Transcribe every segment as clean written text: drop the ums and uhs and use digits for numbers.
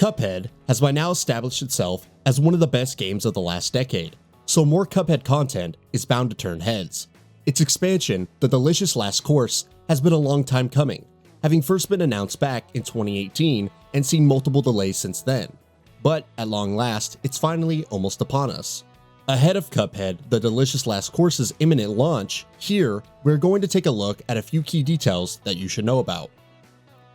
Cuphead has by now established itself as one of the best games of the last decade, so more Cuphead content is bound to turn heads. Its expansion, The Delicious Last Course, has been a long time coming, having first been announced back in 2018 and seen multiple delays since then. But at long last, it's finally almost upon us. Ahead of Cuphead, The Delicious Last Course's imminent launch, here we're going to take a look at a few key details that you should know about.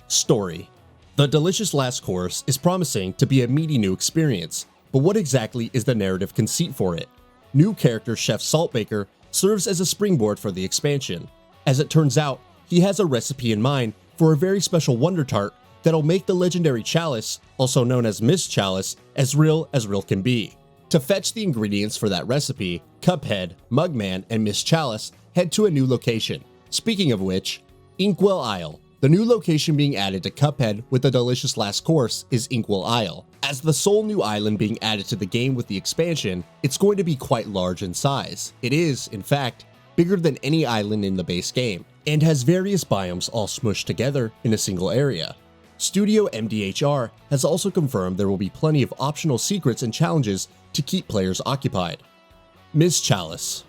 Story. The Delicious Last Course is promising to be a meaty new experience, but what exactly is the narrative conceit for it? New character Chef Saltbaker serves as a springboard for the expansion. As it turns out, he has a recipe in mind for a very special wonder tart that'll make the legendary Chalice, also known as Miss Chalice, as real can be. To fetch the ingredients for that recipe, Cuphead, Mugman, and Miss Chalice head to a new location. Speaking of which, Inkwell Isle. The new location being added to Cuphead with The Delicious Last Course is Inkwell Isle. As the sole new island being added to the game with the expansion, it's going to be quite large in size. It is, in fact, bigger than any island in the base game, and has various biomes all smushed together in a single area. Studio MDHR has also confirmed there will be plenty of optional secrets and challenges to keep players occupied. Miss Chalice.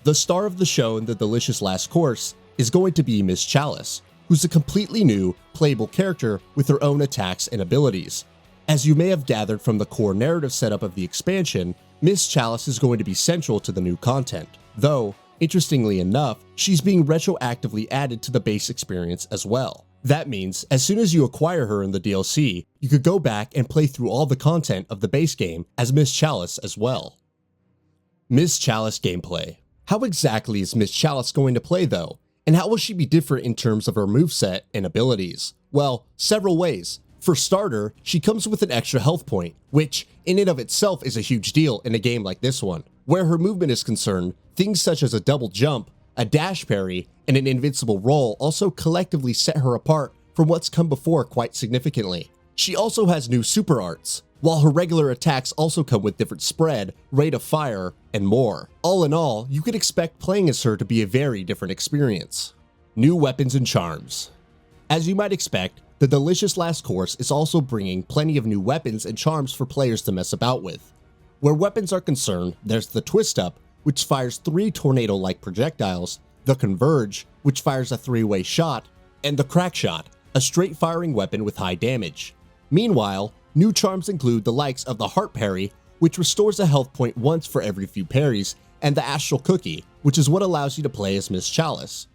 The star of the show in The Delicious Last Course is going to be Miss Chalice, who's a completely new, playable character with her own attacks and abilities. As you may have gathered from the core narrative setup of the expansion, Miss Chalice is going to be central to the new content, though, interestingly enough, she's being retroactively added to the base experience as well. That means, as soon as you acquire her in the DLC, you could go back and play through all the content of the base game as Miss Chalice as well. Miss Chalice gameplay. How exactly is Miss Chalice going to play though? And how will she be different in terms of her moveset and abilities? Well, several ways. For starter, she comes with an extra health point, which in and of itself is a huge deal in a game like this one. Where her movement is concerned, things such as a double jump, a dash parry, and an invincible roll also collectively set her apart from what's come before quite significantly. She also has new super arts, while her regular attacks also come with different spread, rate of fire, and more. All in all, you could expect playing as her to be a very different experience. New weapons and charms. As you might expect, The Delicious Last Course is also bringing plenty of new weapons and charms for players to mess about with. Where weapons are concerned, there's the Twist Up, which fires 3 tornado-like projectiles, the Converge, which fires a 3-way shot, and the Crack Shot, a straight-firing weapon with high damage. Meanwhile, new charms include the likes of the Heart Parry, which restores a health point once for every few parries, and the Astral Cookie, which is what allows you to play as Miss Chalice.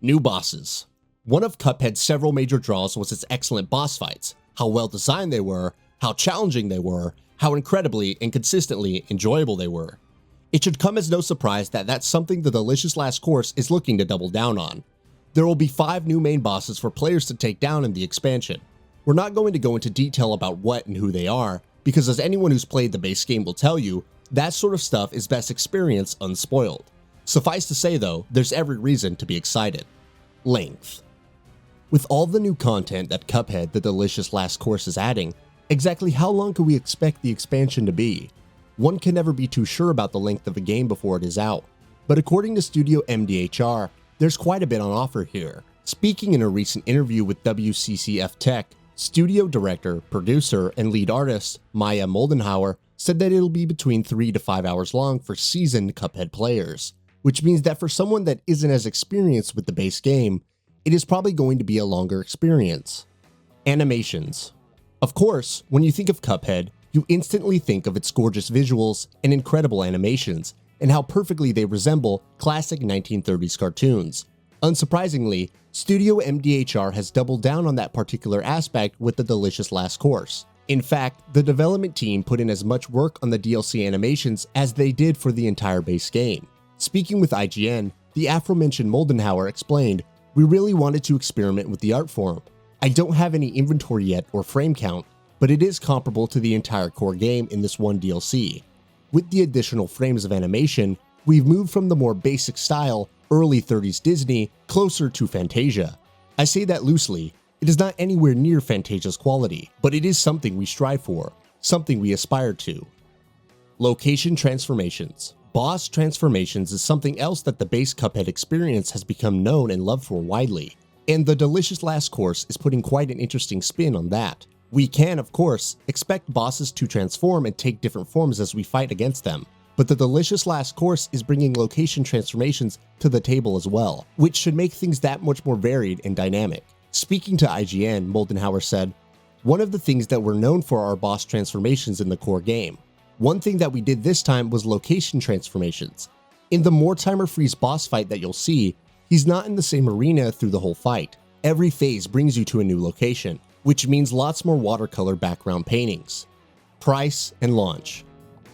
New bosses. One of Cuphead's several major draws was its excellent boss fights, how well designed they were, how challenging they were, how incredibly and consistently enjoyable they were. It should come as no surprise that that's something The Delicious Last Course is looking to double down on. There will be 5 new main bosses for players to take down in the expansion. We're not going to go into detail about what and who they are, because as anyone who's played the base game will tell you, that sort of stuff is best experienced unspoiled. Suffice to say though, there's every reason to be excited. Length. With all the new content that Cuphead The Delicious Last Course is adding, exactly how long can we expect the expansion to be? One can never be too sure about the length of a game before it is out, but according to Studio MDHR, there's quite a bit on offer here. Speaking in a recent interview with WCCF Tech, studio director, producer, and lead artist Maya Moldenhauer said that it'll be between 3 to 5 hours long for seasoned Cuphead players, which means that for someone that isn't as experienced with the base game, it is probably going to be a longer experience. Animations. Of course, when you think of Cuphead, you instantly think of its gorgeous visuals and incredible animations, and how perfectly they resemble classic 1930s cartoons. Unsurprisingly, Studio MDHR has doubled down on that particular aspect with The Delicious Last Course. In fact, the development team put in as much work on the DLC animations as they did for the entire base game. Speaking with IGN, the aforementioned Moldenhauer explained, "We really wanted to experiment with the art form. I don't have any inventory yet or frame count, but it is comparable to the entire core game in this one DLC. With the additional frames of animation, we've moved from the more basic style, early 30s Disney, closer to Fantasia. I say that loosely, it is not anywhere near Fantasia's quality, but it is something we strive for, something we aspire to." Location transformations. Boss transformations is something else that the base Cuphead experience has become known and loved for widely, and The Delicious Last Course is putting quite an interesting spin on that. We can, of course, expect bosses to transform and take different forms as we fight against them, but the delicious last course is bringing location transformations to the table as well, which should make things that much more varied and dynamic. Speaking to IGN, Moldenhauer said, "One of the things that we're known for are boss transformations in the core game. One thing that we did this time was location transformations. In the Mortimer Freeze boss fight that you'll see, he's not in the same arena through the whole fight. Every phase brings you to a new location, which means lots more watercolor background paintings." Price and launch.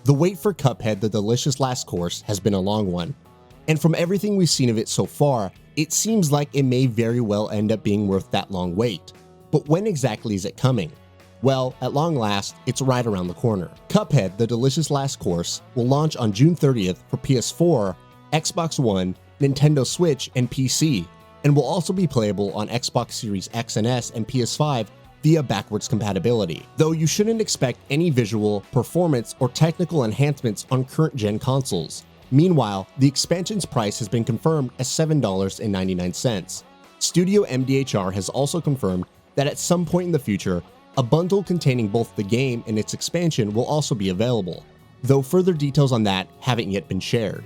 The wait for Cuphead, the delicious last course, has been a long one, and from everything we've seen of it so far, it seems like it may very well end up being worth that long wait. But when exactly is it coming? Well, at long last, it's right around the corner. Cuphead, the delicious last course, will launch on June 30th for PS4, Xbox One, Nintendo Switch, and PC, and will also be playable on Xbox Series X and S and PS5 via backwards compatibility, though you shouldn't expect any visual, performance, or technical enhancements on current-gen consoles. Meanwhile, the expansion's price has been confirmed as $7.99. Studio MDHR has also confirmed that at some point in the future, a bundle containing both the game and its expansion will also be available, though further details on that haven't yet been shared.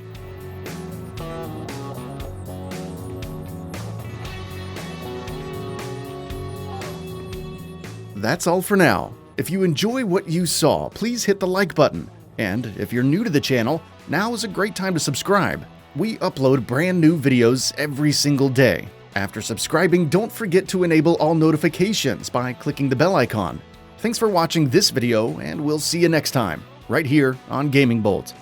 That's all for now. If you enjoy what you saw, please hit the like button. And if you're new to the channel, now is a great time to subscribe. We upload brand new videos every single day. After subscribing, don't forget to enable all notifications by clicking the bell icon. Thanks for watching this video, and we'll see you next time, right here on Gaming Bolt.